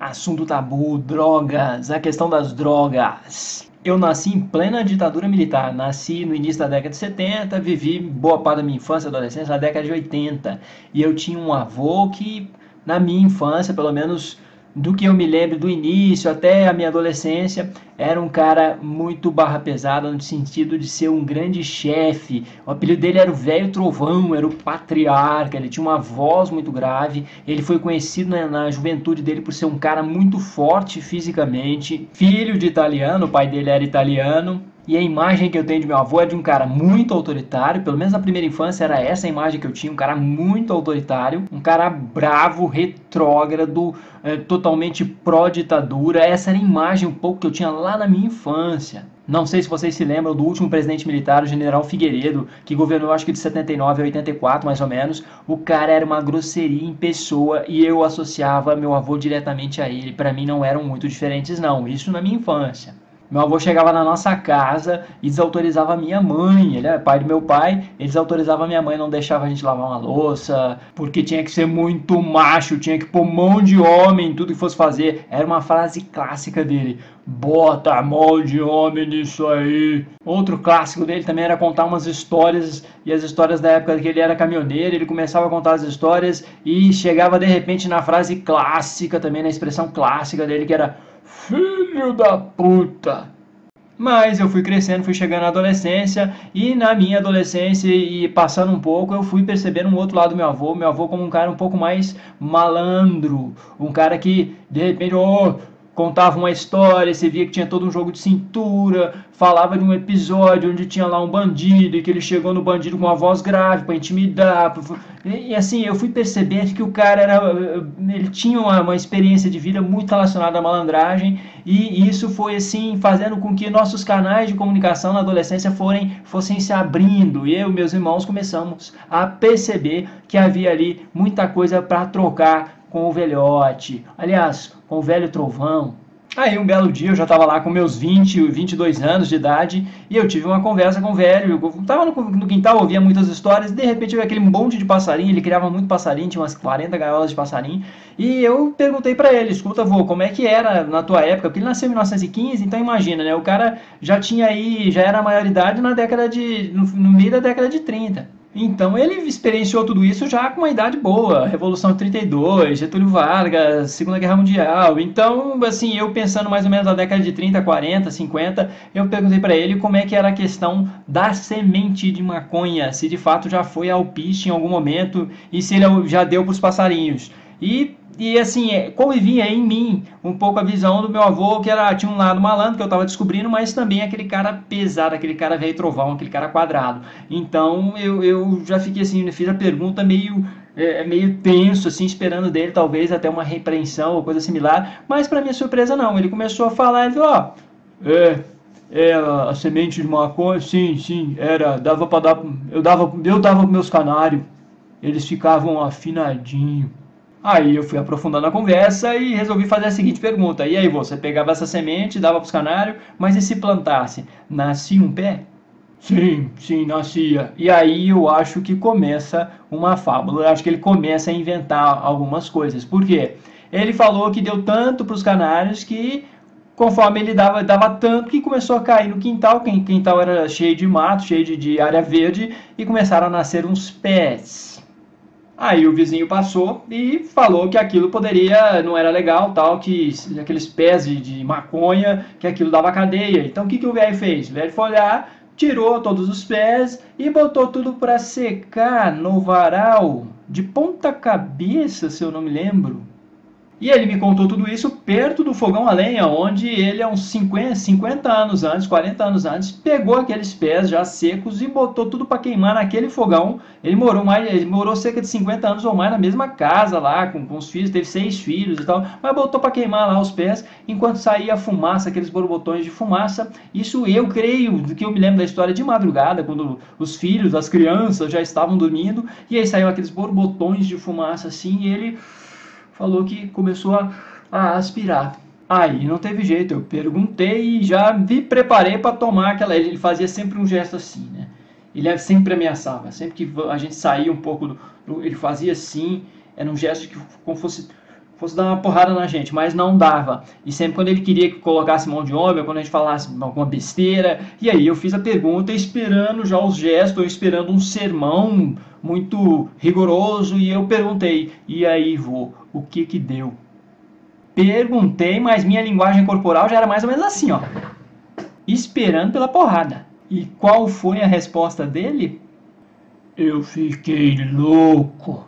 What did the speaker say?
Assunto tabu, drogas, a questão das drogas. Eu nasci em plena ditadura militar, nasci no início da década de 70, vivi boa parte da minha infância e adolescência na década de 80. E eu tinha um avô que, na minha infância, pelo menos do que eu me lembro do início até a minha adolescência, era um cara muito barra pesada no sentido de ser um grande chefe. O apelido dele era o Velho Trovão, era o patriarca, ele tinha uma voz muito grave. Ele foi conhecido na juventude dele por ser um cara muito forte fisicamente, filho de italiano, o pai dele era italiano. E a imagem que eu tenho de meu avô é de um cara muito autoritário, pelo menos na primeira infância era essa a imagem que eu tinha, um cara muito autoritário, um cara bravo, retrógrado, totalmente pró-ditadura. Essa era a imagem um pouco que eu tinha lá na minha infância. Não sei se vocês se lembram do último presidente militar, o general Figueiredo, que governou acho que de 79 a 84 mais ou menos. O cara era uma grosseria em pessoa e eu associava meu avô diretamente a ele. Para mim não eram muito diferentes não, isso na minha infância. Meu avô chegava na nossa casa e desautorizava a minha mãe, ele é pai do meu pai, ele desautorizava a minha mãe, não deixava a gente lavar uma louça, porque tinha que ser muito macho, tinha que pôr mão de homem em tudo que fosse fazer. Era uma frase clássica dele, bota a mão de homem nisso aí. Outro clássico dele também era contar umas histórias, e as histórias da época que ele era caminhoneiro, ele começava a contar as histórias e chegava de repente na frase clássica também, na expressão clássica dele que era filho da puta. Mas eu fui crescendo, fui chegando na adolescência e na minha adolescência e passando um pouco eu fui percebendo um outro lado do meu avô como um cara um pouco mais malandro, um cara que de repente contava uma história, você via que tinha todo um jogo de cintura, falava de um episódio onde tinha lá um bandido e que ele chegou no bandido com uma voz grave para intimidar. E assim, eu fui percebendo que o cara ele tinha uma experiência de vida muito relacionada à malandragem e isso foi assim fazendo com que nossos canais de comunicação na adolescência fossem se abrindo e eu e meus irmãos começamos a perceber que havia ali muita coisa para trocar com o velhote, aliás, com o velho trovão. Aí um belo dia eu já estava lá com meus 22 anos de idade e eu tive uma conversa com o velho. Eu estava no quintal, ouvia muitas histórias e de repente eu vi aquele monte de passarinho, ele criava muito passarinho, tinha umas 40 gaiolas de passarinho. E eu perguntei para ele, escuta vô, como é que era na tua época? Porque ele nasceu em 1915, então imagina, né? O cara já tinha aí, já era maioridade no meio da década de 30. Então ele experienciou tudo isso já com uma idade boa, Revolução de 32, Getúlio Vargas, Segunda Guerra Mundial. Então, assim, eu pensando mais ou menos na década de 30, 40, 50, eu perguntei para ele como é que era a questão da semente de maconha, se de fato já foi alpiste em algum momento e se ele já deu para os passarinhos. E assim, convivia em mim um pouco a visão do meu avô, que tinha um lado malandro, que eu estava descobrindo, mas também aquele cara pesado, aquele cara velho trovão, aquele cara quadrado. Então eu já fiquei assim, fiz a pergunta meio tenso, assim, esperando dele talvez até uma repreensão ou coisa similar, mas para minha surpresa não, ele começou a falar, ele falou, a semente de maconha, sim, dava para dar, eu dava para meus canários, eles ficavam afinadinhos. Aí eu fui aprofundando a conversa e resolvi fazer a seguinte pergunta. E aí, você pegava essa semente, dava para os canários, mas e se plantasse? Nascia um pé? Sim, nascia. E aí eu acho que começa uma fábula. Eu acho que ele começa a inventar algumas coisas. Por quê? Ele falou que deu tanto para os canários que conforme ele dava tanto que começou a cair no quintal. O quintal era cheio de mato, cheio de área verde e começaram a nascer uns pés. Aí o vizinho passou e falou que aquilo não era legal, tal, que aqueles pés de maconha, que aquilo dava cadeia. Então o que o velho fez? O velho foi olhar, tirou todos os pés e botou tudo para secar no varal, de ponta cabeça, se eu não me lembro. E ele me contou tudo isso perto do fogão a lenha, onde ele, há uns 50 anos antes, 40 anos antes, pegou aqueles pés já secos e botou tudo para queimar naquele fogão. Ele morou cerca de 50 anos ou mais na mesma casa lá, com os filhos, teve 6 filhos e tal, mas botou para queimar lá os pés, enquanto saía a fumaça, aqueles borbotões de fumaça. Isso eu creio, do que eu me lembro da história, de madrugada, quando os filhos, as crianças já estavam dormindo, e aí saiu aqueles borbotões de fumaça assim, e ele falou que começou a aspirar. Aí não teve jeito, eu perguntei e já me preparei para tomar aquela. Ele fazia sempre um gesto assim, né? Ele sempre ameaçava, sempre que a gente saía um pouco ele fazia assim, era um gesto que como fosse fosse dar uma porrada na gente, mas não dava. E sempre quando ele queria que colocasse mão de homem, ou quando a gente falasse alguma besteira, e aí eu fiz a pergunta esperando já os gestos, esperando um sermão muito rigoroso, e eu perguntei, e aí, vô, o que que deu? Perguntei, mas minha linguagem corporal já era mais ou menos assim, ó, esperando pela porrada. E qual foi a resposta dele? Eu fiquei louco.